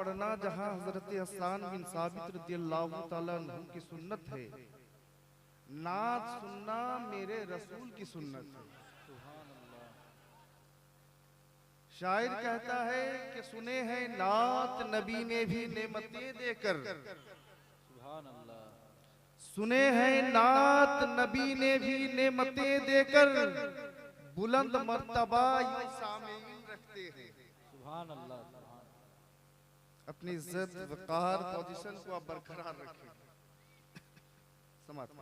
पढ़ना जहां हजरत हसन बिन साबित रदियल्लाहु ताला अन्हु की सुन्नत है, नात सुनना मेरे रसूल की सुन्नत है। शायर कहता है कि सुने हैं नात नबी ने भी नेमतें देकर, सुने हैं नात नबी ने भी नेमतें देकर, बुलंद मर्तबा ये सामीन रखते हैं। सुभान अल्लाह। अपनी इज्जत वक़ार पोजीशन को आप बरकरार रखें। समाप्त।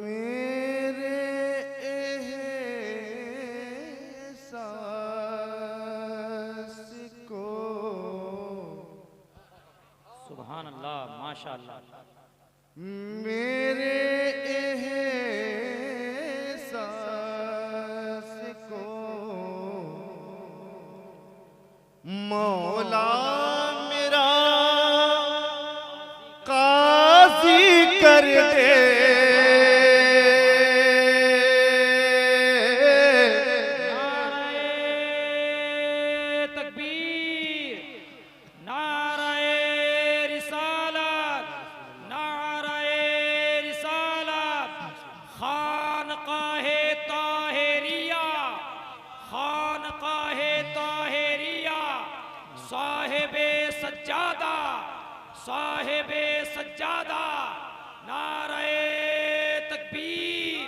मेरे एहसास को सुभान अल्लाह माशाअल्लाह। मेरे एहसास को मौला मेरा काजी कर दे। साहिबे सज्जादा, नारे तकबीर।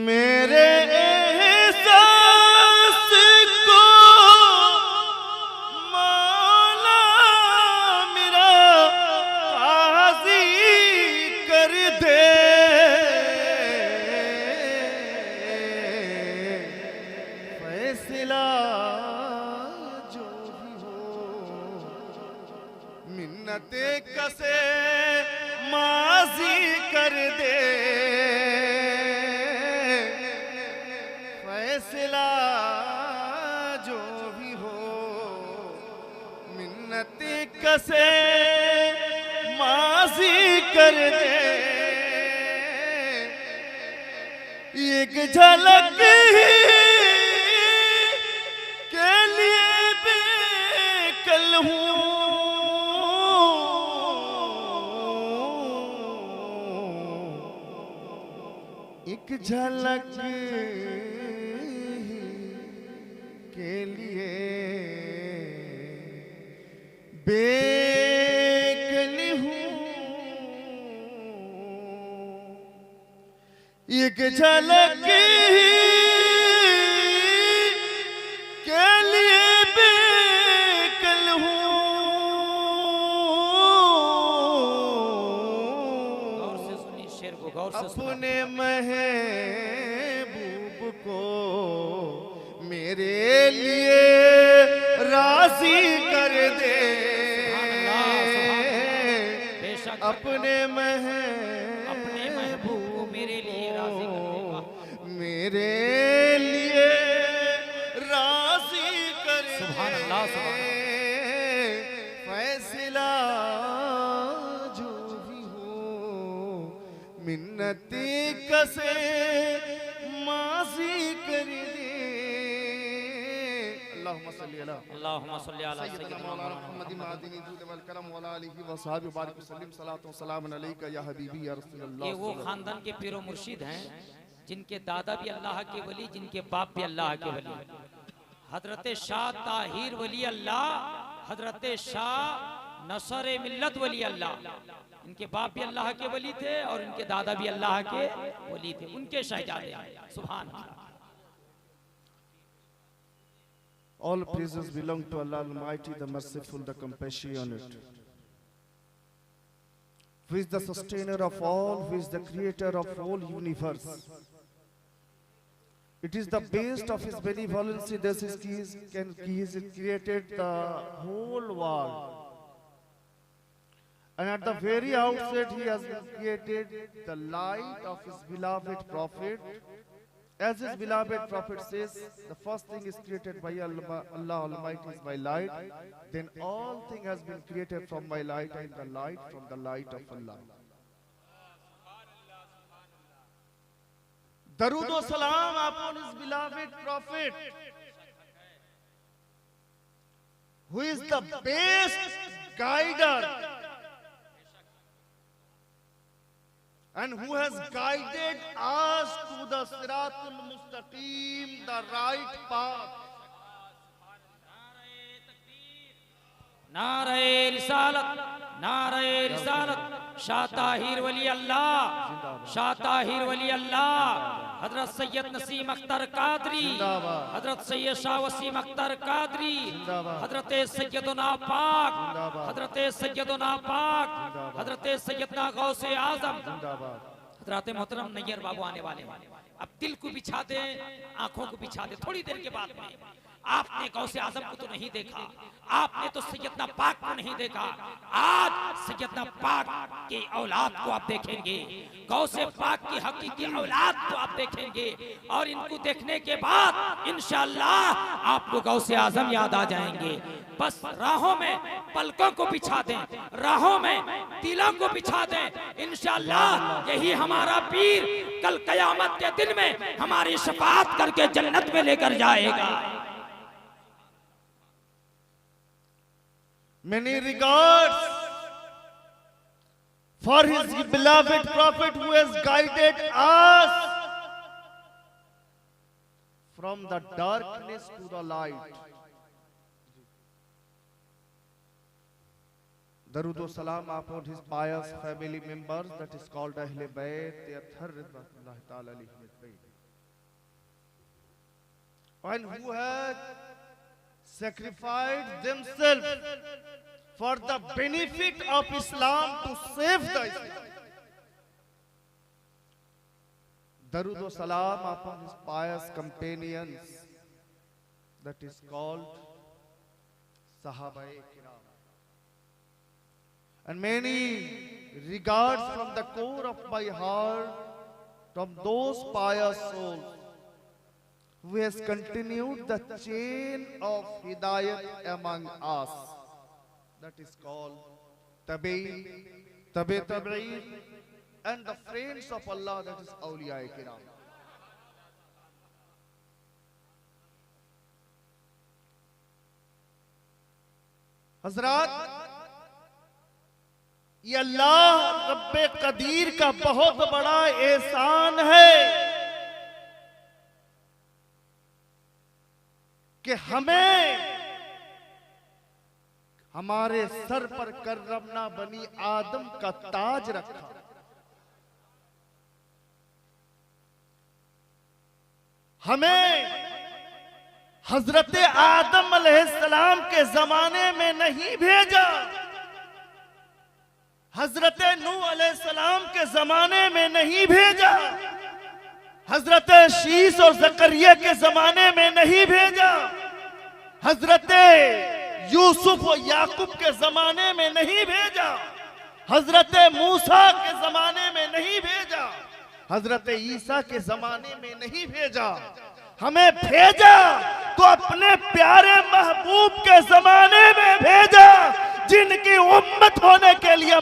मेरे एहसास को मौला मेरा काजी कर दे। फैसला मिन्नते कसे माजी कर दे। फैसला जो भी हो मिन्नते कसे माजी कर दे। एक झलक के लिए बेकल हूँ, एक झलक के लिए बेकल हूँ, एक झलक के लिए बेकल हूँ। गौर से सुनिए शेर को, गौर से अपने महबूब को मेरे लिए राजी कर दे। अपने महबूब को मेरे लिए राजी कर दे। मेरे लिए राजी कर दे। सुभान अल्लाह, सुभान अल्लाह। फैसला जो भी हो मिन्नती कसे माजी कर दे। अल्लाहुम्मा सल्ली अला सय्यिदना मौलाना मुहम्मदिन मादिनी दूद वल करम व आलिहि व सहाबी बारिक वसल्लम सलातो सलाम अलैका या हबीबी या रसूलल्लाह। ये वो खानदान के पीरो मुर्शिद हैं जिनके दादा भी अल्लाह के वली, जिनके बाप भी अल्लाह के वली। हजरत शाह ताहिर वली अल्लाह, हजरत शाह नसर मिल्लत वली अल्लाह, इनके बाप भी अल्लाह के वली थे और इनके दादा भी अल्लाह के वली थे, उनके शहजादे। सुभान अल्लाह। All praises belong to Allah Almighty, the Merciful, the Compassionate, who is the sustainer of all, who is the creator of all universe. It is the best of His benevolency that He has created the whole world. And at the very outset, He has created the light of His beloved Prophet. As His beloved Prophet says, the first thing is created by Allah Almighty is my light. Then all thing has been created from my light, and the light from the light of Allah. Darud o salam upon his beloved prophet, who is the best guider and who has guided us to the Siratul Mustaqim, the right path. नारे रिसालत, नारे रिसालत, शाह ताहिर वली अल्लाह, शाह ताहिर वली अल्लाह, हजरत सैयद नसीम अख्तर कादरी, हजरत सैयद शाह वसीम अख्तर कादरी, हजरत सैयदना पाक, हजरत सैयदना पाक, हजरत सैयदना गौसे आजम, हजरत मोहतरम नैयर बाबू आने वाले। अब दिल को बिछा दे, आंखों को बिछा दे। थोड़ी देर के बाद में आपने गौसे आजम को तो नहीं देखा, आपने तो सैयदना पाक को नहीं देखा। आज सैयदना पाक की औलाद को आप देखेंगे, गौसे पाक की हकीकी औलाद को आप देखेंगे, और इनको देखने के बाद इंशाअल्लाह आपको गौसे आजम याद आ जाएंगे। बस राहों में पलकों को बिछा दें, राहों में दिलों को बिछा दें। इंशाअल्लाह यही हमारा पीर कल कयामत के दिन में हमारी शफाअत करके जन्नत में लेकर जाएगा। Many regards for his beloved prophet who has guided us from the darkness to the light. Darud o salam upon his pious family members, that is called Ahle Bayt, the Athar Ridwanullah Ta'ala alayhim, and who had sacrificed themselves for the benefit of Islam to save the Islam. Darud o salam upon his pious companions, that is called Sahabae Kiram. And many regards from the core of my heart from those pious souls who has continued the chain of hidayat among us, that is called Tabi'in, Tabi'in, and the friends of Allah, that is Awliya Kiram. Hazrat, ये अल्लाह रब्बे कदीर का बहुत बड़ा एहसान है कि हमें हमारे sir पर करमना बनी आदम का ताज रखा। हमें हजरत आदम अलैहिस्सलाम के जमाने में नहीं भेजा, हजरत नूह अलैहिस्सलाम के जमाने में नहीं भेजा, हजरत शीस और जकरिया के जमाने में नहीं भेजा, हजरत यूसुफ और याकूब के जमाने में नहीं भेजा, हजरत मूसा के जमाने में नहीं भेजा, हजरत ईसा के जमाने में नहीं भेजा। हमें भेजा तो अपने प्यारे महबूब के जमाने में भेजा, जिनकी उम्मत होने के लिए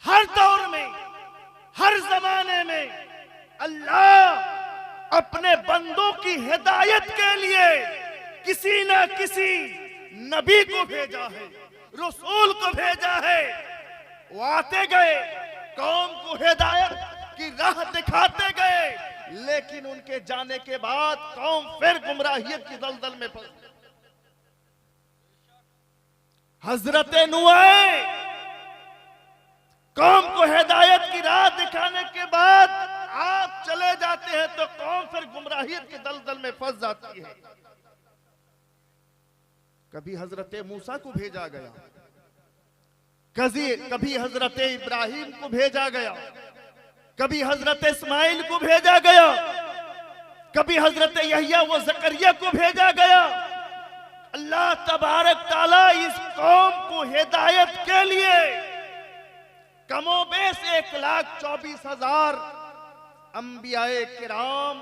हर दौर में, हर जमाने में अल्लाह अपने बंदों की हिदायत के लिए किसी न किसी नबी को भेजा है, रसूल को भेजा है। वो आते गए, कौम को हिदायत की राह दिखाते गए, लेकिन उनके जाने के बाद कौम फिर गुमराहियत की दलदल में फंस गई। हजरत नूह कौम को हिदायत की राह दिखाने के बाद आप चले जाते हैं तो कौम फिर गुमराहियत की दलदल में फंस जाती है। कभी हजरत मूसा को भेजा गया, कभी हजरत इब्राहिम को भेजा गया, कभी हजरत इस्माइल को भेजा गया, कभी हजरत यहया व जकरिया को भेजा गया। अल्लाह तबारक ताला इस कौम को हिदायत के लिए कमोबेश 1,24,000 अंबियाए किराम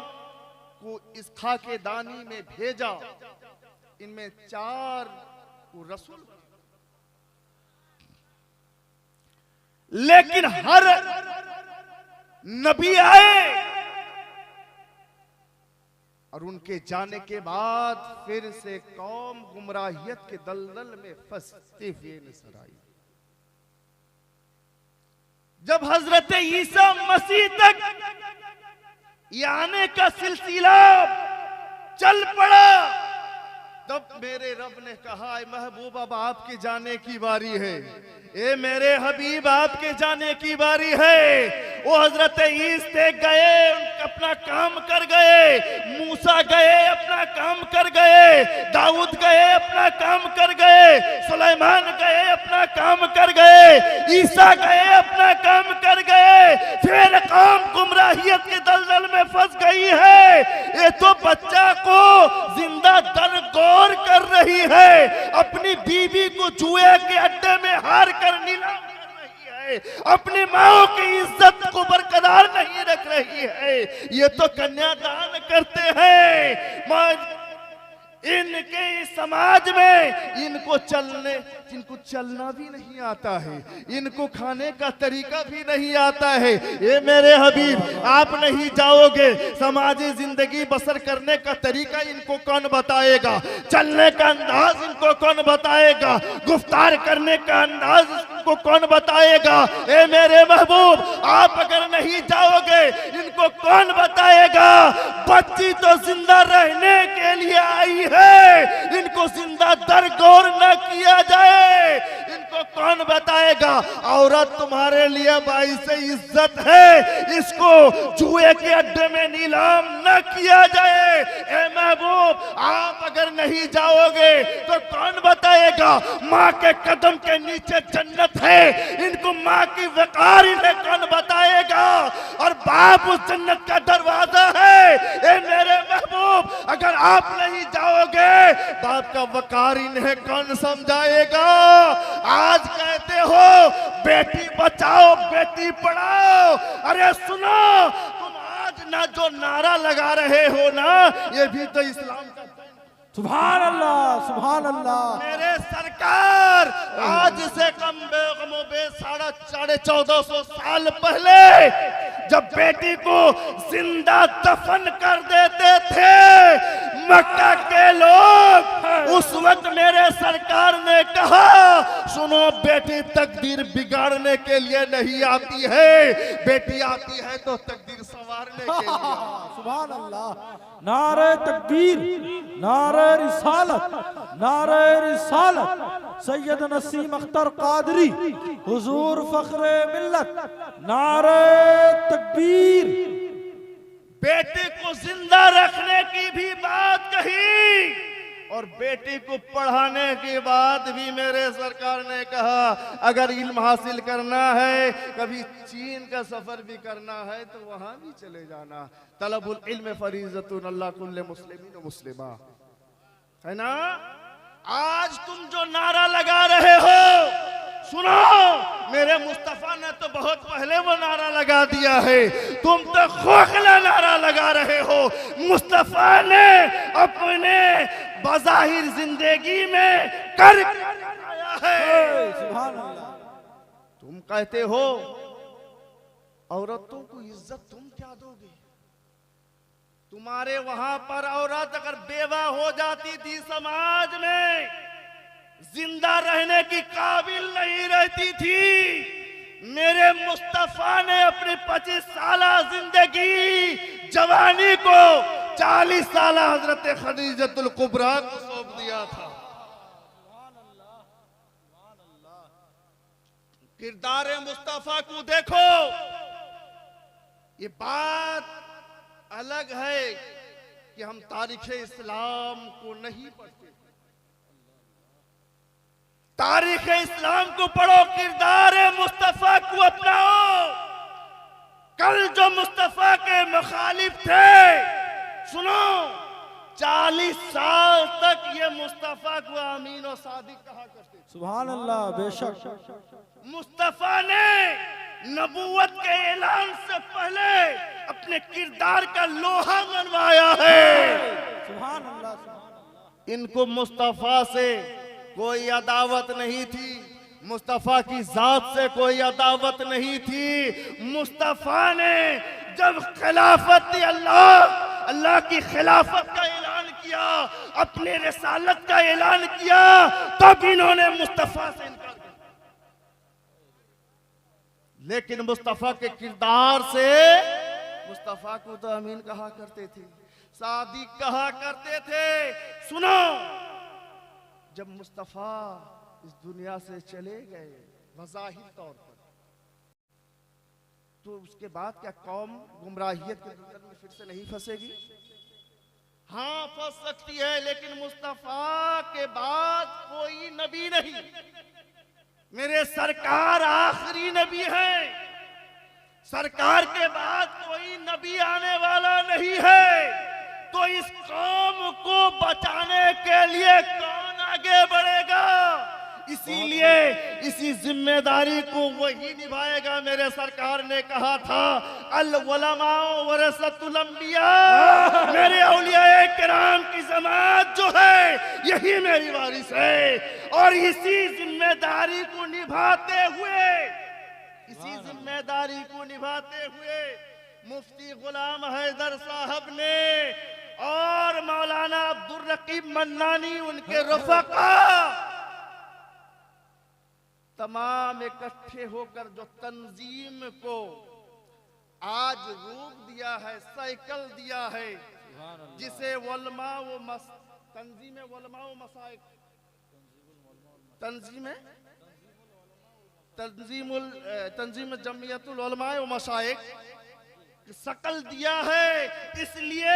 को इस खाके दानी में भेजा। इनमें 4 को रसूल, लेकिन हर नबी आए और उनके जाने के बाद फिर से कौम गुमराहियत के दलदल में फंसते हुए नजर आई। जब हजरत ईसा मसीह तक ये आने का सिलसिला चल पड़ा, तब मेरे रब ने कहा, महबूब अब आपके जाने की बारी है, ए मेरे हबीब आपके जाने की बारी है। वो हजरत ईसा गए, अपना काम कर गए, मूसा गए अपना काम कर गए, दाऊद गए अपना काम कर गए, सुलेमान गए अपना काम कर गए, ईसा गए अपना काम कर गए, फिर कौम गुमराहियत के दलदल में फंस गई है। ये तो बच्चा को जिंदा दरगोर कर रही है, अपनी बीवी को जुए के अड्डे में हार कर नीलाम कर रही है, अपनी माओ की इज्जत को बरकरार नहीं रख रही है। ये तो कन्यादान करते हैं। इनके समाज में इनको चलना भी नहीं आता है, इनको खाने का तरीका भी नहीं आता है। ये मेरे हबीब आप नहीं जाओगे, समाजी जिंदगी बसर करने का तरीका इनको कौन बताएगा, चलने का अंदाज इनको कौन बताएगा, गुफ्तार करने का अंदाज इनको कौन बताएगा। ए मेरे महबूब आप अगर नहीं जाओगे इनको कौन बताएगा। बच्ची तो जिंदा रहने के लिए आई है, इनको जिंदा दरगोर न किया जाए इनको कौन बताएगा। औरत तुम्हारे लिए बाइस इज्जत है, इसको जुए के अड्डे में नीलाम न किया जाए। ए महबूब आप अगर नहीं जाओगे तो कौन बताएगा। माँ के कदम के नीचे जन्नत है, इनको माँ की वकार इन्हें कौन बताएगा, और बाप उस जन्नत का दरवाजा है। ए मेरे महबूब अगर आप नहीं जाओगे बाप का वकार इन्हें कौन समझाएगा। आज कहते हो बेटी बचाओ बेटी पढ़ाओ, अरे सुनो तुम आज ना जो नारा लगा रहे हो ना, ये भी तो इस्लाम का। सुभान अल्लाह सुभान अल्लाह। मेरे सरकार आज से कम बेगमोबे 1450 साल पहले जब बेटी को जिंदा दफन कर देते थे मक्का के लोग, उस वक्त मेरे सरकार ने कहा सुनो बेटी तकदीर बिगाड़ने के लिए नहीं आती है, बेटी आती है तो तकदीर संवारने के लिए। सुभान अल्लाह। नारे तकबीर, नारे रिसालत, नारे रिसालत। सैयद नसीम अख्तर कादरी हुजूर फख्रे मिल्लत, नारे तकबीर। बेटी को जिंदा रखने की भी बात कही और बेटी को पढ़ाने के बाद भी मेरे सरकार ने कहा अगर इल्म हासिल करना है, कभी चीन का सफर भी करना है तो वहां भी चले जाना। तलबुल इल्म फरीज़तुन अल्लाह कुल्ले मुस्लिमीन व मुस्लिमा, है ना। आज तुम जो नारा लगा रहे हो, सुनो मेरे मुस्तफा ने तो बहुत पहले वो नारा लगा दिया है, तुम तो खोखला नारा लगा रहे हो। मुस्तफा ने अपने बज़ाहिर जिंदगी में कर आया है। सुभान अल्लाह। तुम कहते हो औरतों को इज्जत तुम क्या दोगे। तुम्हारे वहां पर औरत अगर बेवा हो जाती थी समाज में, जिंदा रहने की काबिल नहीं रहती थी। मेरे मुस्तफा ने अपनी 25 साल जिंदगी जवानी को 40 साल हजरत खदीजतुल कुबरा को सौंप दिया था। किरदार मुस्तफा को देखो। ये बात अलग है कि हम तारीख इस्लाम को नहीं पढ़ते, तारीख इस्लाम को पढ़ो, किरदार मुस्तफा को अपनाओ। कल जो मुस्तफा के मुखालिफ थे, सुनो 40 साल तक ये मुस्तफा को अमीन और सादिक कहा करते। सुभान अल्लाह। बेशक मुस्तफा ने नबूवत के ऐलान से पहले अपने किरदार का लोहा मनवाया है। सुभान अल्लाह। इनको मुस्तफा से कोई अदावत नहीं थी, मुस्तफा की जात से कोई अदावत नहीं थी। मुस्तफा ने जब खिलाफत अल्लाह की खिलाफत का ऐलान किया, अपने रिसालत का ऐलान किया, तब इन्होंने मुस्तफा से इनकार किया। लेकिन मुस्तफा के किरदार से मुस्तफा को तो अमीन कहा करते थे, सादिक कहा करते थे। सुनो, जब मुस्तफा इस दुनिया से चले गए वज़ाहिर तौर पर, तो उसके बाद क्या कौम गुमराहियत के दलदल में फिर से नहीं फंसेगी? हाँ, फंस सकती है, लेकिन मुस्तफा के बाद कोई नबी नहीं। मेरे सरकार आखिरी नबी हैं। सरकार के बाद कोई नबी आने वाला नहीं है। तो इस कौम को बचाने के लिए कौन आगे बढ़ेगा? इसीलिए इसी जिम्मेदारी को वही निभाएगा। मेरे सरकार ने कहा था, अल उलमाओ वरसतुल अंबिया, मेरे औलियाए किराम की जमात जो है यही मेरी वारिस है। और इसी जिम्मेदारी को निभाते हुए मुफ्ती गुलाम हैदर साहब ने और मौलाना अब्दुल रकीब मन्नानी, उनके रफ़क़ा तमाम इकट्ठे होकर जो तंजीम को आज रूप दिया है, साइकिल दिया है, जिसे तंजीम जमियतुल उलमा व मशाइख शकल दिया है। इसलिए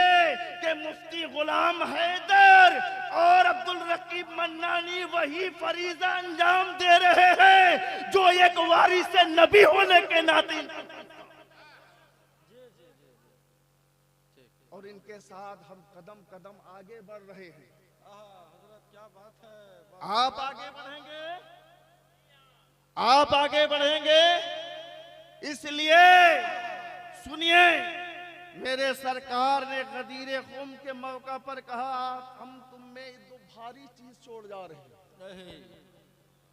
कि मुफ्ती गुलाम हैदर और अब्दुल रकीब मन्नानी वही फरीजा अंजाम दे रहे हैं जो एक वारिस नबी होने के नाते, और इनके साथ हम कदम कदम आगे बढ़ रहे हैं। क्या बात है। आप आगे बढ़ेंगे। इसलिए सुनिए, मेरे सरकार ने गदीर खुम के मौका पर कहा, हम तुम में दो भारी चीज छोड़ जा रहे हैं।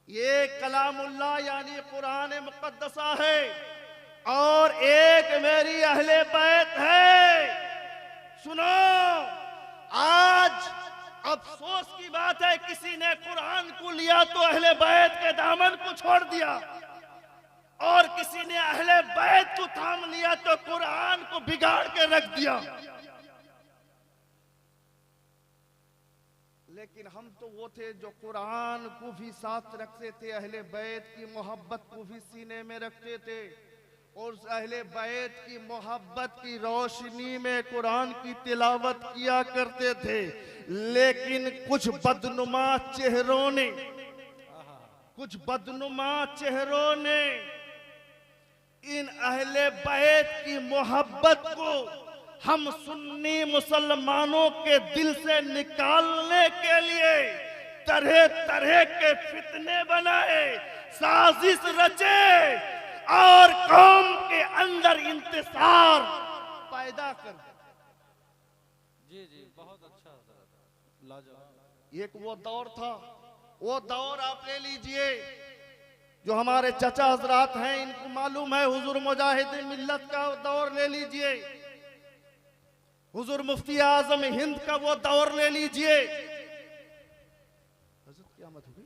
ये कलामुल्लाह यानी कुरान मुकद्दसा है, और एक मेरी अहले बैत है। सुनो, आज अफसोस की बात है, किसी ने कुरान को लिया तो अहले बैत के दामन को छोड़ दिया, और किसी ने अहले बैत को थाम लिया तो कुरान को बिगाड़ के रख दिया। लेकिन हम तो वो थे जो कुरान को भी साथ रखते थे, अहले बैत की मोहब्बत को भी सीने में रखते थे, और उस अहले बैत की मोहब्बत की रोशनी में कुरान की तिलावत किया करते थे। लेकिन कुछ बदनुमा चेहरों ने इन अहले बैत की मोहब्बत को हम सुन्नी मुसलमानों के दिल से निकालने के लिए तरह तरह के फितने बनाए, साजिश रचे, और कौम के अंदर इंतजार पैदा कर। जी बहुत अच्छा, लाजवाब। एक वो दौर था, वो दौर आप ले लीजिए, जो हमारे चचा हजरात हैं इनको मालूम है, हुजूर मुजाहिद मिल्लत का दौर ले लीजिए, हुजूर मुफ्ती आजम हिंद का वो दौर ले लीजिए। हज़रत क़यामत हो गई।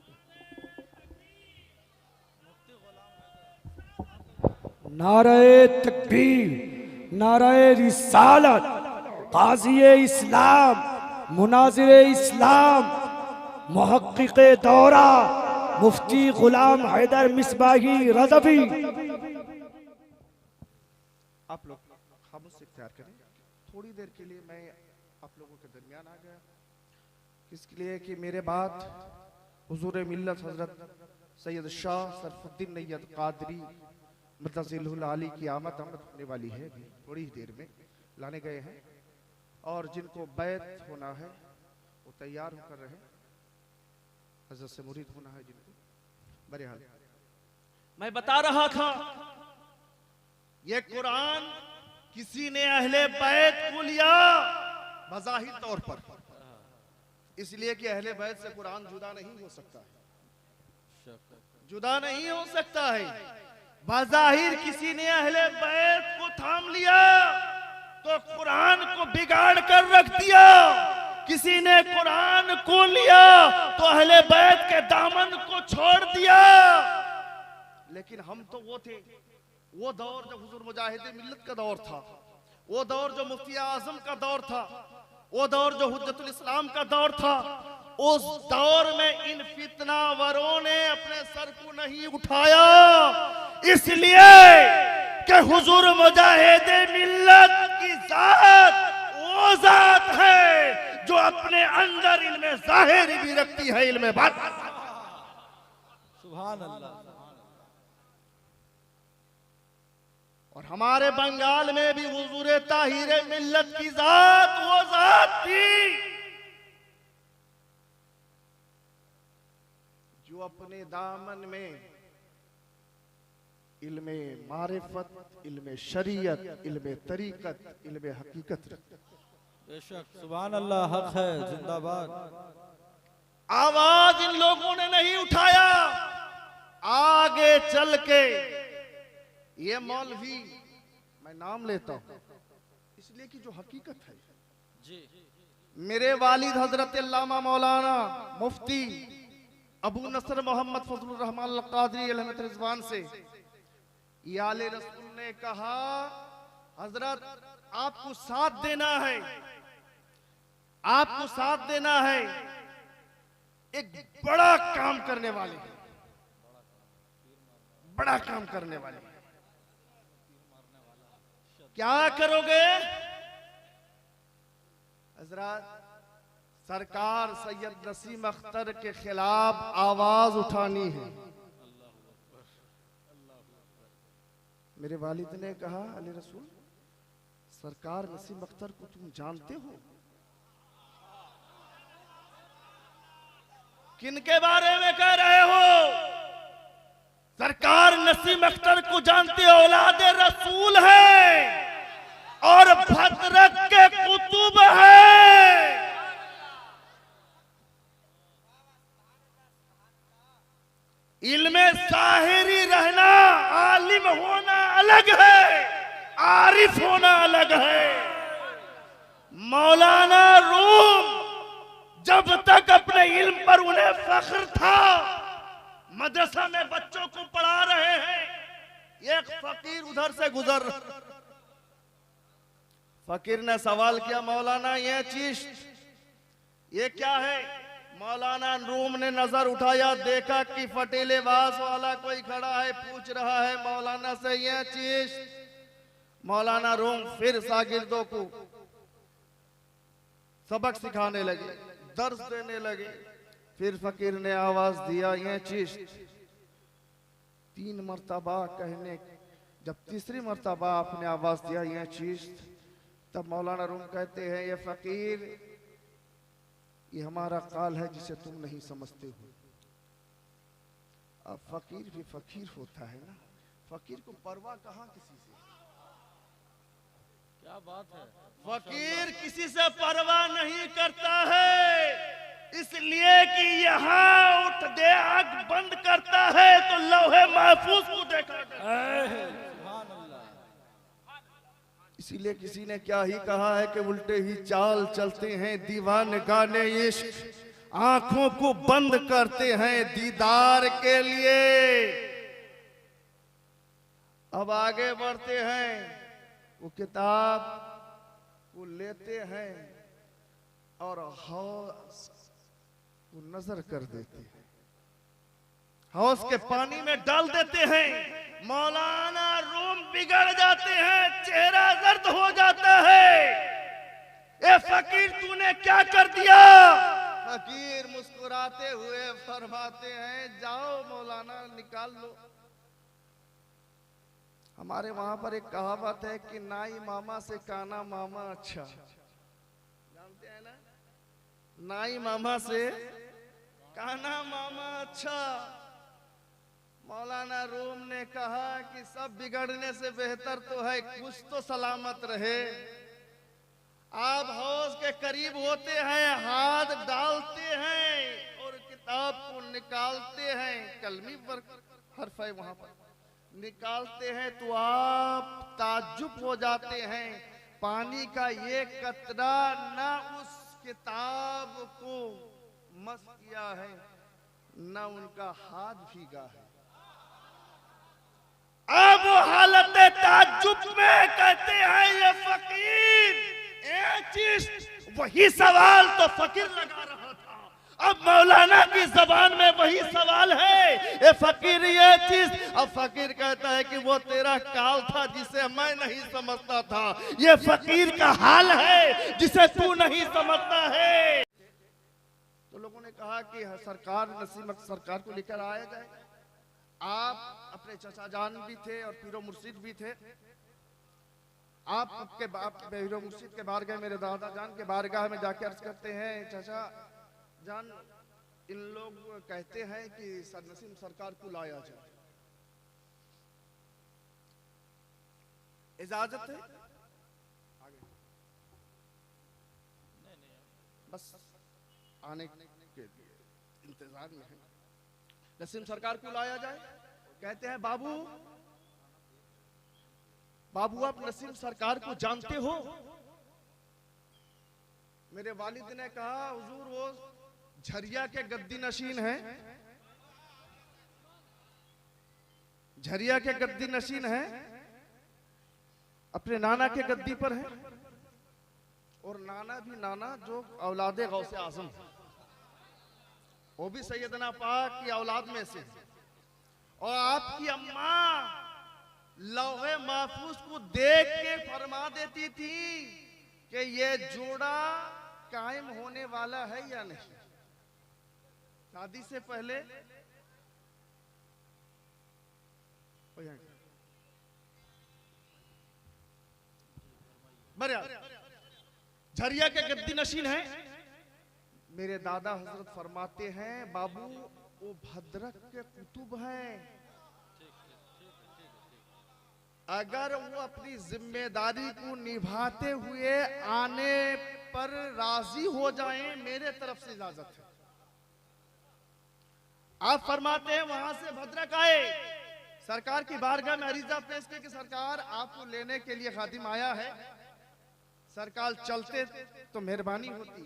नारे तकबीर, नारे रिसालत, काज़ी इस्लाम, मुनाजिर इस्लाम, मुहक्किक़ दौरा, मुफ्ती गुलाम हैदर मिसबाही रज़वी। आप लोग खामोश इख्तियार करें। थोड़ी देर के लिए मैं आप लोगों के दरमियान आ गया, इसके लिए कि मेरे बाद हुजूर मिल्लत हजरत सैयद शाह सरफुद्दीन नैयत कादरी मुतज़िलुल आली की आमद होने वाली है। अभी थोड़ी ही देर में लाने गए हैं, और जिनको बैत होना है वो तैयार होकर रहे, हजरत से मुरीद होना है जिनको। बहरहाल मैं बता रहा था, ये कुरान किसी ने अहले बैत को लिया बज़ाहिर तौर पर, इसलिए कि अहले बैत से कुरान जुदा नहीं हो सकता। जुदा नहीं हो सकता है। बाज़ाहिर किसी ने अहले बैत को थाम लिया तो कुरान को बिगाड़ कर रख दिया, किसी ने कुरान को लिया तो अहले बैत के दामन को छोड़ दिया। लेकिन हम तो वो थे, वो दौर जो हुजूर मुजाहिद मिल्लत का दौर था, वो दौर जो मुफ्ती आजम का दौर था, वो दौर जो हुज्जतुल इस्लाम का दौर था। उस दौर में इन फितनावरों ने अपने सर को नहीं उठाया, इसलिए कि हुजूर मुजाहिद मिल्लत की जात वो जात है जो अपने अंदर इल्मे ज़ाहिर भी रखती है, इल्मे बातिन। सुभान अल्लाह। और हमारे बंगाल में भी हुजूर ताहिर मिल्लत की जात वो जात थी जो अपने दामन में इल्मे मारिफत, इल्मे शरीयत, इल्मे तरीकत, इल्मे हकीकत रखती। बेशक सुभान अल्लाह, हक है, जिंदाबाद। आवाज इन लोगों ने नहीं उठाया। आगे चल के ये मौलवी, मैं नाम लेता हूं इसलिए कि जो हकीकत है जी, मेरे वालिद हजरत अल्लामा मौलाना मुफ्ती अबू नसर मोहम्मद फजलुर रहमान अल कादरी अलहमत रिजवान से ये आले रसूल ने कहा, हजरत आपको साथ देना है, आपको साथ देना है, एक बड़ा काम करने वाले, बड़ा काम करने वाले। क्या करोगे हजरत? सरकार सैयद नसीम अख्तर के खिलाफ आवाज उठानी है। मेरे वालिद ने कहा, अली रसूल सरकार नसीम अख्तर को तुम जानते हो? किन के बारे में कह रहे हो? सरकार नसीम अख्तर को जानते हो, औलाद रसूल है और भद्रक के कुतुब है। इल्मे ज़ाहिरी रहना, आलिम होना अलग है, आरिफ होना अलग है। मौलाना रूम जब तक अपने इल्म पर उन्हें फख्र था, मदरसा में बच्चों को पढ़ा रहे हैं। एक फकीर उधर से गुजर, फकीर ने सवाल किया, मौलाना ये चीज ये क्या है? मौलाना रूम ने नजर उठाया, देखा कि फटेले बास वाला कोई खड़ा है, पूछ रहा है मौलाना से ये चीज। मौलाना रूम फिर शागिर्दों को सबक सिखाने लगे, दर्स देने लगे। फिर फकीर ने आवाज दिया, ये चीज। 3 मर्तबा कहने, जब तीसरी मर्तबा आपने आवाज दिया ये चीज, तब मौलाना रूम कहते हैं, ये फकीर ये हमारा काल है जिसे तुम नहीं समझते हो। अब फकीर भी फकीर होता है ना, फकीर को परवाह कहाँ किसी से? क्या बात है। फकीर किसी से परवाह नहीं करता है, इसलिए कि यहाँ उठ दे आंख बंद करता है तो लौहे महफूज को देखा सुभान अल्लाह। इसीलिए किसी ने क्या ही कहा है कि उल्टे ही चाल चलते हैं दीवाने गाने इश्क, आंखों को बंद करते हैं दीदार के लिए। अब आगे बढ़ते हैं, वो किताब वो लेते हैं और हौस को नजर कर देते हैं, हौस के पानी में डाल देते हैं। मौलाना रूम बिगड़ जाते हैं, चेहरा जर्द हो जाता है। ए फकीर तूने क्या कर दिया? फकीर मुस्कुराते हुए फरमाते हैं, जाओ मौलाना निकाल लो। हमारे वहां पर एक कहावत है कि नाई मामा से काना मामा अच्छा, जानते हैं ना? नाई मामा से काना मामा अच्छा। मौलाना रूम ने कहा कि सब बिगड़ने से बेहतर तो है कुछ तो सलामत रहे। आप हौस के करीब होते हैं, हाथ डालते हैं और किताब को निकालते हैं, कलमी पर हर्फ है वहां पर, निकालते हैं तो आप ताज्जुब हो जाते हैं। पानी का ये कतरा ना उस किताब को मस किया है, ना उनका हाथ भीगा है। अब हालत ताज्जुब में कहते हैं ये फकीर, ये चीज वही सवाल तो फकीर लगा रहा था, अब मौलाना की जबान में वही सवाल है, ए फकीर ये चीज। अब फकीर कहता है कि वो तेरा काल था जिसे मैं नहीं समझता था, ये फकीर का हाल है जिसे तू नहीं समझता है। तो लोगों ने कहा कि सरकार, नसीम सरकार को लेकर आया जाए। आप अपने चचा जान भी थे और पीरो मुर्शिद भी थे। आपके पीरो मुर्शिद के बारगाह, मेरे दादा जान के बारगाह में जाके अर्ज करते हैं, चाचा जान इन लोग कहते हैं कि सर नसीम सरकार को लाया जाए, इजाजत है? आगे बस आने के इंतजार में है। नसीम सरकार को लाया जाए। कहते हैं बाबू, बाबू आप नसीम सरकार को जानते हो? मेरे वालिद ने कहा हुजूर वो झरिया के गद्दी नशीन है, झरिया के गद्दी नशीन है, अपने नाना के गद्दी पर है, और नाना भी नाना जो औलादे गौसे आजम, वो भी सैयदना पाक की औलाद में से। और आपकी अम्मा लौहे महफूज को देख के फरमा देती थी कि ये जोड़ा कायम होने वाला है या नहीं। शादी से पहले झरिया के गद्दी नशीन है। मेरे दादा हजरत फरमाते हैं बाबू वो भद्रक के कुतुब हैं, अगर वो अपनी जिम्मेदारी को निभाते हुए आने पर राजी हो जाएं, मेरे तरफ से इजाजत है। आप फरमाते हैं वहां से भद्रक आए, सरकार की बारगाह में अरीजा पेश किया कि सरकार आपको लेने के लिए खादिम आया है, सरकार चलते तो मेहरबानी होती।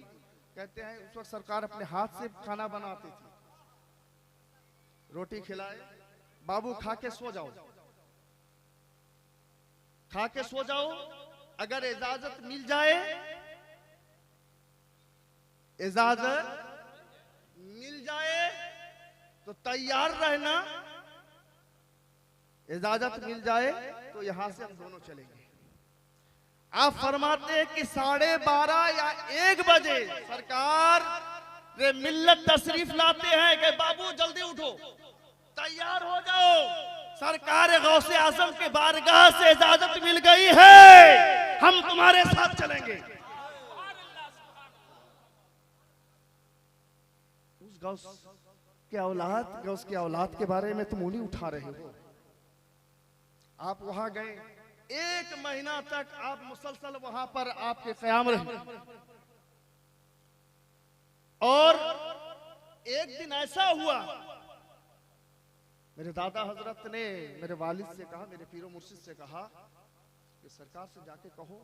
कहते हैं उस वक्त सरकार अपने हाथ से खाना बनाती थी, रोटी खिलाए, बाबू खा के सो जाओ, खा के सो जाओ, अगर इजाजत मिल जाए, इजाजत मिल जाए तो तैयार रहना, इजाजत मिल जाए तो यहां से हम दोनों चलेंगे। आप फरमाते हैं कि 12:30 या 1 बजे सरकार रे मिल्लत तशरीफ लाते हैं कि बाबू जल्दी उठो, तैयार हो जाओ, सरकार गौसे आजम के बारगाह से इजाजत मिल गई है, हम तुम्हारे साथ चलेंगे। उस गौस के औलाद के बारे में तुम उंगली उठा रहे हो। आप वहां गए, 1 महीना तक आप मुसलसल वहां पर आपके क़याम रहे, और एक दिन ऐसा हुआ, मेरे दादा हजरत ने मेरे वालिद से कहा, मेरे पीरो मुर्शिद से कहा कि सरकार से जाके कहो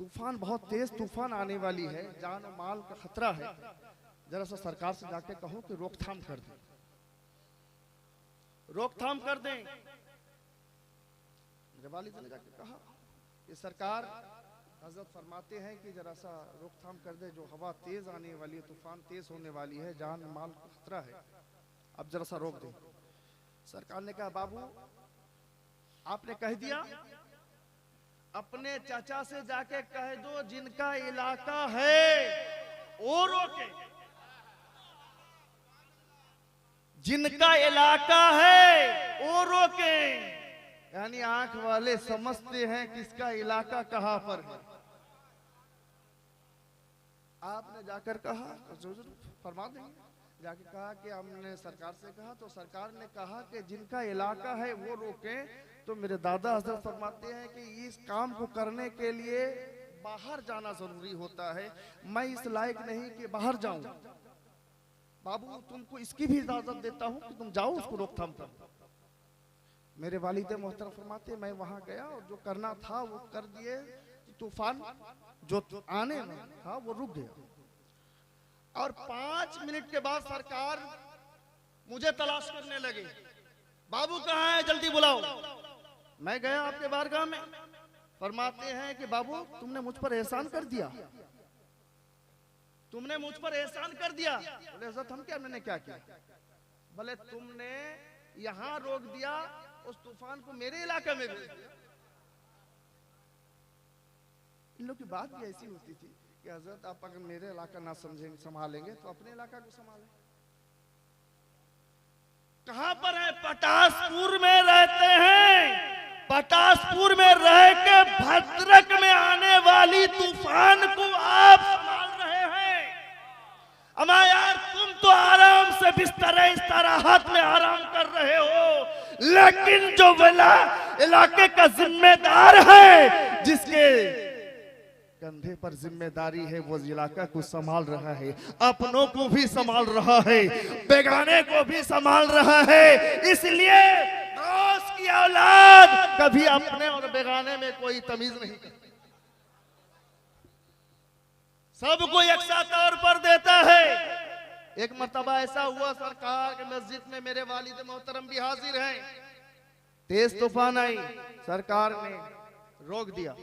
तूफान बहुत तेज तूफान आने वाली है, जान और माल का खतरा है, जरा सा सरकार से जाके कहो कि रोकथाम कर दें, रोकथाम कर दें। मेरे वालिद ने जाके कहा कि सरकार हजरत फरमाते हैं कि जरा सा रोकथाम कर दे, जो हवा तेज आने वाली है, तूफान तेज होने वाली है, जान माल का खतरा है, अब जरा सा रोक दे। सरकार ने कहा बाबू आपने कह दिया, अपने चाचा से जाके कह दो जिनका इलाका है वो रोके, जिनका इलाका है वो रोके। यानी आंख वाले समझते हैं किसका इलाका कहां पर है। आपने जाकर कहा, फरमा देंगे, जाके कहा कि हमने सरकार से कहा, तो सरकार ने कहा कि जिनका इलाका है वो रोके। तो मेरे दादा हजरत फरमाते हैं कि इस काम को करने के लिए बाहर जाना जरूरी होता है, मैं इस लायक नहीं कि बाहर जाऊं, बाबू तुमको इसकी भी इजाजत देता हूँ कि तुम जाओ उसको रोकथाम कर। मेरे वालिद मोहतरम फरमाते मैं वहां गया और जो करना था वो कर दिए। तूफान जो आने में था वो रुक गया और 5 मिनट के बाद सरकार मुझे तलाश करने लगे। बाबू कहाँ है, जल्दी बुलाओ। मैं गया आपके बारगाह में। फरमाते हैं कि बाबू तुमने मुझ पर एहसान कर दिया, तुमने मुझ पर एहसान कर दिया। बोले हज़रत हम क्या, मैंने क्या किया? बोले तुमने यहां रोक दिया, उस तूफान को मेरे इलाके में भेज दिया। इन लोग की बात भी ऐसी होती थी कि हजरत आप अगर मेरे इलाका ना समझेंगे संभालेंगे तो अपने इलाका को संभालें। कहां पर है? पटासपुर में रहते हैं। पटासपुर में रह के भद्रक में आने वाली तूफान को आप संभाल रहे हैं। अमा यार तुम तो आराम से बिस्तर इस्ताराहत में आराम कर रहे हो, लेकिन जो इलाके का जिम्मेदार है, जिसके कंधे पर जिम्मेदारी है, वो इलाका को संभाल रहा है, अपनों को भी संभाल रहा है, बेगाने को भी संभाल रहा है। इसलिए गौस की औलाद कभी अपने और बेगाने में कोई तमीज नहीं करती, सबको यकसा तौर पर देता है। एक मर्तबा ऐसा हुआ सरकार के मस्जिद में, मेरे वालिद मोहतरम भी हाजिर हैं। तेज तूफान आई, सरकार ने रोक दिया,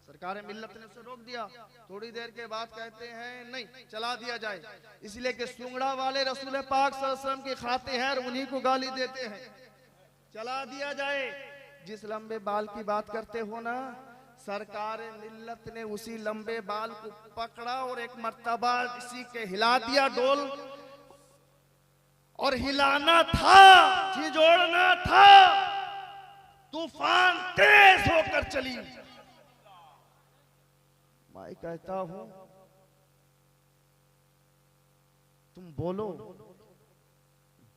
सरकार मिल्लत ने उसे रोक दिया। थोड़ी देर के बाद कहते हैं नहीं चला दिया जाए, इसलिए कि सुंगड़ा वाले रसूल पाक सल्लल्लाहु अलैहि वसल्लम के खाते हैं और उन्हीं को गाली देते हैं, चला दिया जाए। जिस लंबे बाल की बात करते हो ना, सरकार मिल्लत ने उसी लंबे बाल को पकड़ा और एक मर्तबा इसी के हिला दिया डोल, और हिलाना था, झिझोड़ना था। तूफान तेज होकर चली। मैं कहता हूं तुम बोलो,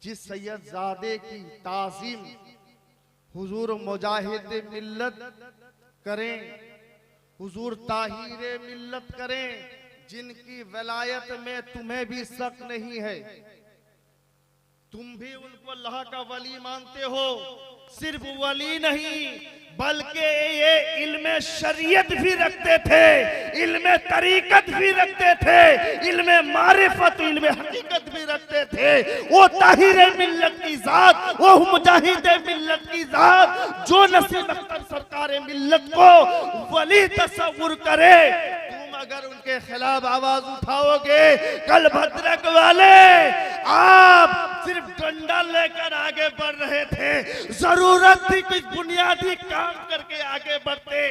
जिस सैयदजादे की ताजीम हुजूर मुजाहिद मिल्लत करें, हुजूर ताहिर मिल्लत करें, जिनकी वलायत में तुम्हें भी शक नहीं है, तुम भी उनको अल्लाह का वली मानते हो। सिर्फ वली नहीं बल्कि ये इल्म शरीयत भी रखते थे, इल्म तरीकत भी रखते थे, इल्म मारिफत, इल्म हकीकत भी रखते थे। वो ताहिर मिल्लत की जात, वो मुजाहिद मिल्लत की जात, जो नसीब अख्तर सरकार मिल्लत को वली तस्वुर करे, तुम अगर उनके खिलाफ आवाज उठाओगे, कल भद्रक वाले आप सिर्फ डंडा लेकर आगे बढ़ रहे थे, जरूरत थी कुछ बुनियादी काम करके आगे बढ़ते।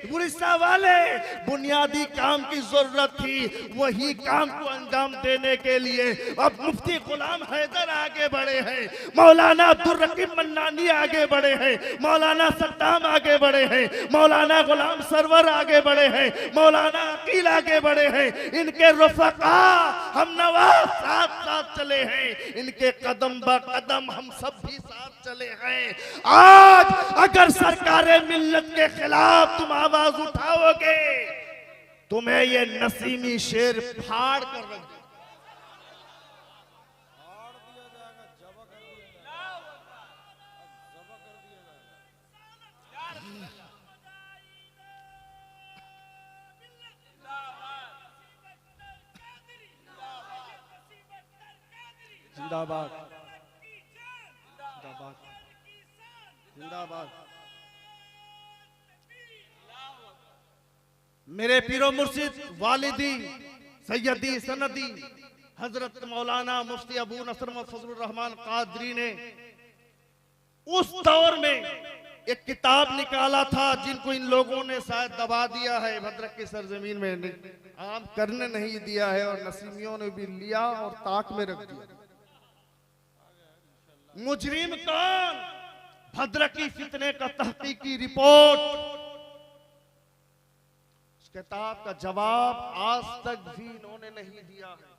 उड़ीसा वाले बुनियादी काम की जरूरत थी, वही काम को अंजाम देने के लिए अब मुफ्ती गुलाम हैदर आगे बढ़े हैं, मौलाना अब्दुल रकीब मन्नानी आगे बढ़े हैं, मौलाना सद्दाम आगे बढ़े हैं, मौलाना गुलाम सरवर आगे बढ़े हैं, मौलाना अकील आगे बढ़े हैं। इनके रफका हम नवाज साथ साथ चले हैं, इनके कदम ब कदम हम सब भी साथ चले हैं। आज अगर सरकार मिल्लत के खिलाफ तुम आवाज उठाओगे, तुम्हें ये नसीमी शेर फाड़ कर रख देगा। जिंदाबाद, जिंदाबाद, जिंदाबाद। मेरे पीरो मुर्शिद वालिदी सैयदी सनदी हजरत मौलाना मुफ्ती अबू नसर फजलुर रहमान कादरी ने उस दौर में एक किताब निकाला था, जिनको इन लोगों ने शायद दबा दिया है, भद्रक की सरजमीन में आम करने नहीं दिया है, और नसीमियों ने भी लिया और ताक में रख दिया। मुजरिम कौन? भद्रक की फितने का तहकीकी रिपोर्ट। उस किताब का जवाब आज तक भी इन्होंने नहीं दिया है।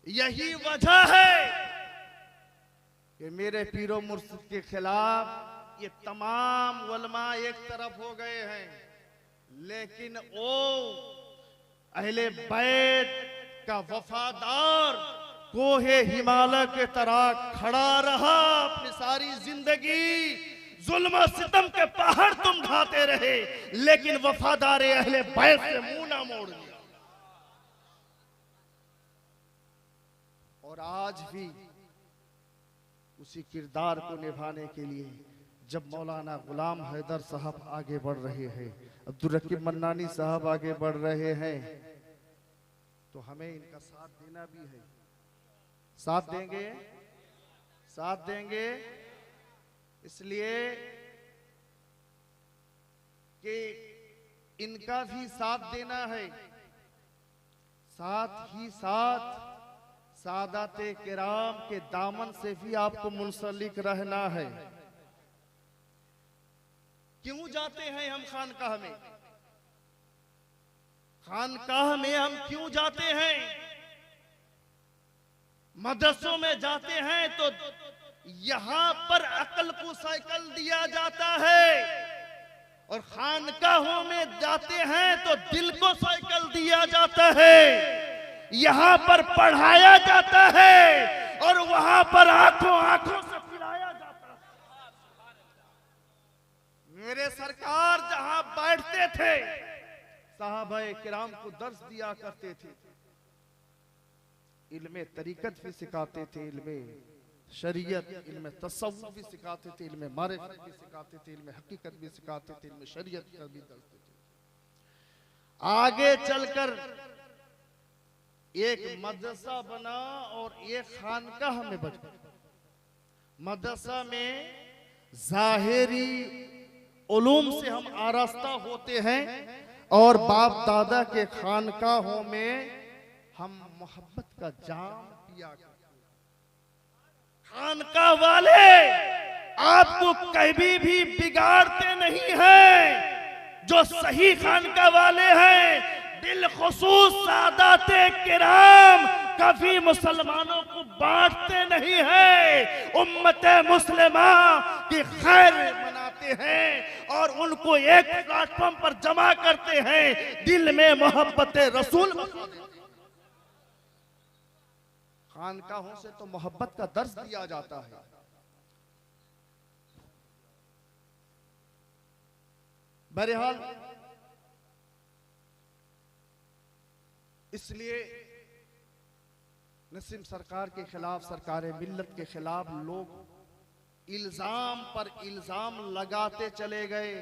यही वजह है कि मेरे पीरो मुर्शिद के खिलाफ ये तमाम उलमा एक तरफ हो गए हैं, लेकिन ओ अहले बैत का वफादार कोहे हिमालय के तरह खड़ा रहा। अपनी सारी जिंदगी जुल्म सितम के पहाड़ तुम ढाते रहे, लेकिन वफादार अहले बैत से मुंह ना मोड़ दिया। और आज भी उसी किरदार को निभाने के लिए जब मौलाना गुलाम हैदर साहब आगे बढ़ रहे हैं, अब्दुल रकीब मन्नानी साहब आगे बढ़ रहे हैं, तो हमें इनका साथ देना भी है। साथ देंगे, साथ देंगे, इसलिए कि इनका भी साथ देना है। साथ ही साथ सादाते किराम के दामन से भी आपको मुंसलिक रहना है। क्यों जाते हैं हम खानकाह में? खानकाह में हम क्यों जाते हैं? मदरसों में जाते हैं तो यहां पर अक्ल को साइकिल दिया जाता है, और खानकाहों में जाते हैं तो दिल को साइकिल दिया जाता है। यहां पर पढ़ाया जाता है और वहां पर आंखों आंखों से पिलाया जाता है। मेरे सरकार जहां बैठते थे, साहबाए किराम को दर्स दिया करते थे, इल्मे तरीकत भी सिखाते थे, इल्मे शरीयत, इल्मे तसव्वुफ भी सिखाते थे, इल्मे मारिफत भी सिखाते थे, इल्मे हकीकत भी सिखाते थे, इल्मे शरीयत का भी दर्स देते थे। आगे चलकर एक मदरसा बना और एक खानकाह में बच गया। मदरसा में जाहिरी उलूम से हम आरास्ता होते हैं, और बाप दादा के खानकाहों में हम मोहब्बत का जाम पिया करते हैं। खानकाह वाले आपको कभी भी बिगाड़ते नहीं हैं। जो सही खानकाह वाले हैं, दिल खुसूस सादाते किराम कभी मुसलमानों को बांटते नहीं है, उम्मत मुस्लिमा की खैर मनाते हैं और उनको एक प्लेटफॉर्म पर जमा करते हैं, दिल में मोहब्बत रसूल। खानकाहों से तो मोहब्बत का दर्स दिया जाता है। बहरहाल इसलिए नसीम सरकार के खिलाफ, सरकार मिल्लत के खिलाफ लोग इल्जाम पर इल्जाम लगाते चले गए,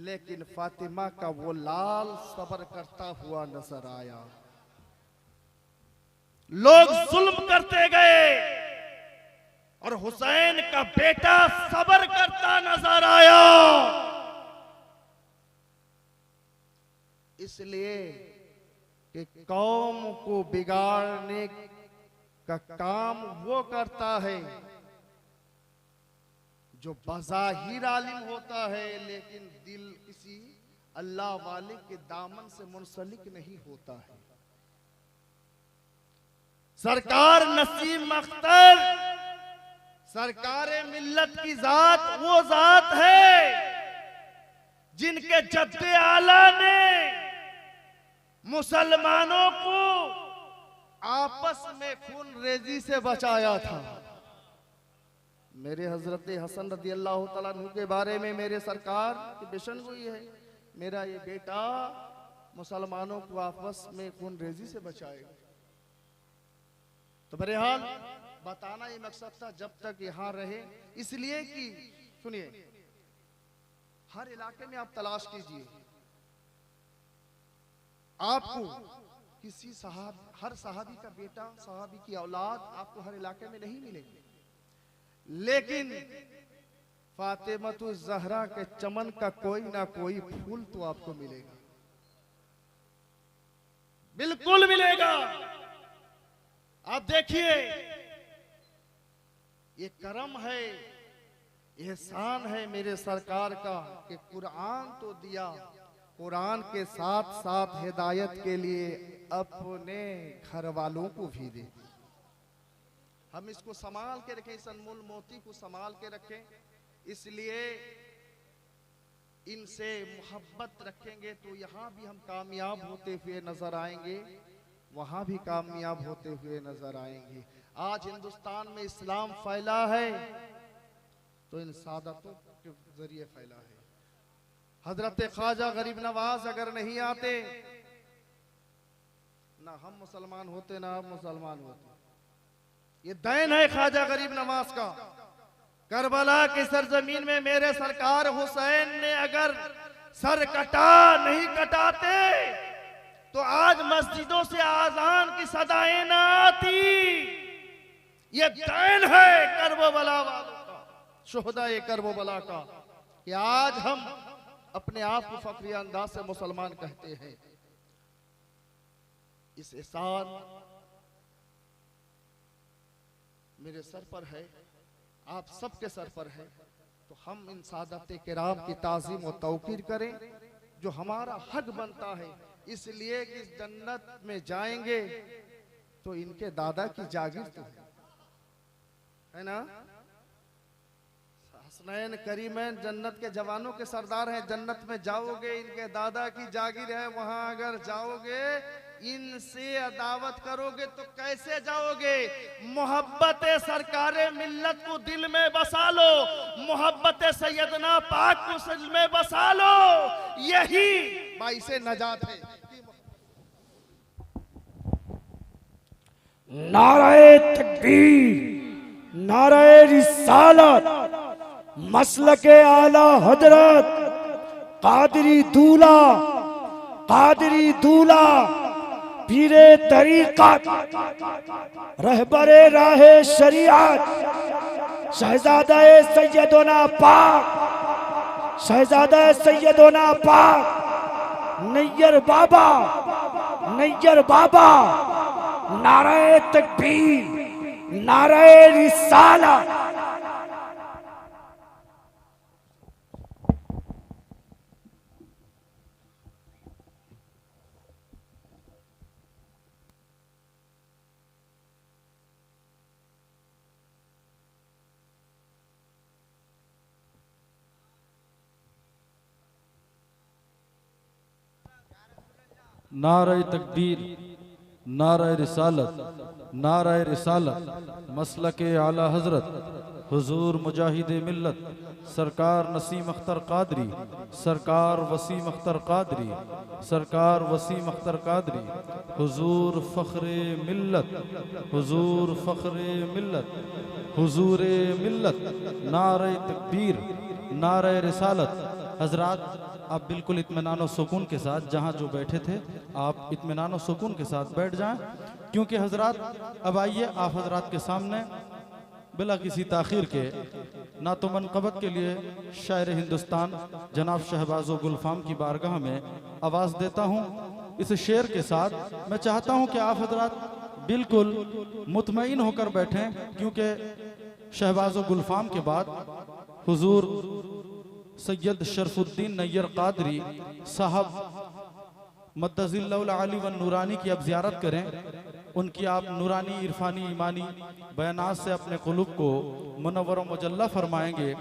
लेकिन फातिमा का वो लाल सब्र करता हुआ नजर आया। लोग जुल्म करते गए और हुसैन का बेटा सब्र करता नजर आया। इसलिए कि कौम को बिगाड़ने का काम वो करता है जो बज़ाहिर आलिम होता है, लेकिन दिल किसी अल्लाह वाले के दामन से मुंसलिक नहीं होता है। सरकार नसीम अख्तर, सरकार मिल्लत की जात वो जात है जिनके जद्दे आला ने मुसलमानों को आपस में खून रेजी से बचाया था। मेरे हजरत हसन रदी अल्लाह तआला अन्हु के बारे में मेरे सरकार की बेशन हुई है, मेरा ये बेटा मुसलमानों को आपस में खून रेजी से बचाएगा। तो बहरहाल बताना ये मकसद था जब तक यहाँ रहे, इसलिए कि सुनिए, हर इलाके में आप तलाश कीजिए, आपको किसी हर सहाबी का बेटा, सहाबी की औलाद आपको हर इलाके में नहीं मिलेगी, लेकिन फातिमतुज ज़हरा के चमन का कोई ना कोई फूल तो आपको मिलेगा, बिल्कुल मिलेगा। आप देखिए, ये करम है, एहसान है मेरे सरकार का कि कुरान तो दिया, कुरान के साथ साथ हिदायत के लिए अपने घर वालों को भी दे। हम इसको संभाल के रखें, इस अनमोल मोती को संभाल के रखें, इसलिए इनसे मोहब्बत रखेंगे तो यहाँ भी हम कामयाब होते हुए नजर आएंगे। वहां भी कामयाब होते हुए नजर आएंगे। आज हिंदुस्तान में इस्लाम फैला है तो इन सादतों के जरिए फैला है। हजरत ख्वाजा गरीब नवाज अगर नहीं आते, ना हम मुसलमान होते ना आप मुसलमान होते। ये दैन है ख्वाजा गरीब नवाज का। करबला की सरजमीन में मेरे सरकार हुसैन ने अगर सर नहीं कटाते तो आज मस्जिदों से आजान की सदाएं ना आती। ये दैन है करबला वालों का, शुहदाए करबला का, कि आज हम अपने आप को फख्री अंदाज से मुसलमान कहते हैं। इस एहसान मेरे सर पर है, आप सबके सर पर है, तो हम इन सादत किराम की ताज़ीम और तौकीर करें जो हमारा हक बनता है। इसलिए कि जन्नत में जाएंगे तो इनके दादा की जागीर तो है ना। हसनैन करीमैन जन्नत के जवानों के सरदार हैं। जन्नत में जाओगे इनके दादा की जागीर है। वहां अगर जाओगे इनसे अदावत करोगे तो कैसे जाओगे? मोहब्बत सरकारे मिल्लत को दिल में बसा लो, मोहब्बत सैयदना पाक को दिल में बसा लो, यही बाइसे नजात है। नाराए तकबीर, नाराए रिसालत, मसलके आला हजरत कादरी दूला, कादरी दूला, पीरे तरीक़त, रहबरे राहे शरीयत, शहजादा सैयदना पाक, शहजादा सैयदना पाक नैयर बाबा, नैयर बाबा, नाराए तकबीर, नाराए रिसालत। नारे तकबीर, नारे रिसालत, नारे रिसालत, मसलके आला हजरत हुजूर मुजाहिद मिल्लत सरकार नसीम अख्तर कादरी, सरकार वसीम अख्तर कादरी, सरकार वसीम अख्तर कादरी, हुजूर फ़ख्रे मिल्लत, हुजूर फ़ख्रे मिल्लत, हुजूरे मिल्लत, नारे तकबीर, नारे रिसालत। हजरात आप बिल्कुल इत्मीनान और सुकून के साथ जहाँ जो बैठे थे आप इत्मीनान और सुकून के साथ बैठ जाएं, क्योंकि हजरात अब आइए आप हजरात के सामने बिला किसी ताखीर के ना तो मनक़बत के लिए शायर हिंदुस्तान जनाब शहबाज़ो गुलफाम की बारगाह में आवाज़ देता हूँ। इस शेर के साथ मैं चाहता हूँ कि आप हजरात बिल्कुल मुतमईन होकर बैठें, क्योंकि शहबाज़ो गुलफाम के बाद हुजूर सैयद शरफुद्दीन नैयर कादरी साहब मद्दज़िल्लहुल आली व नूरानी की आप ज़ियारत करें। उनकी आप नूरानी इरफानी ईमानी बयानात से अपने क़ुलूब को मुनव्वर व मुजल्ला फरमाएंगे।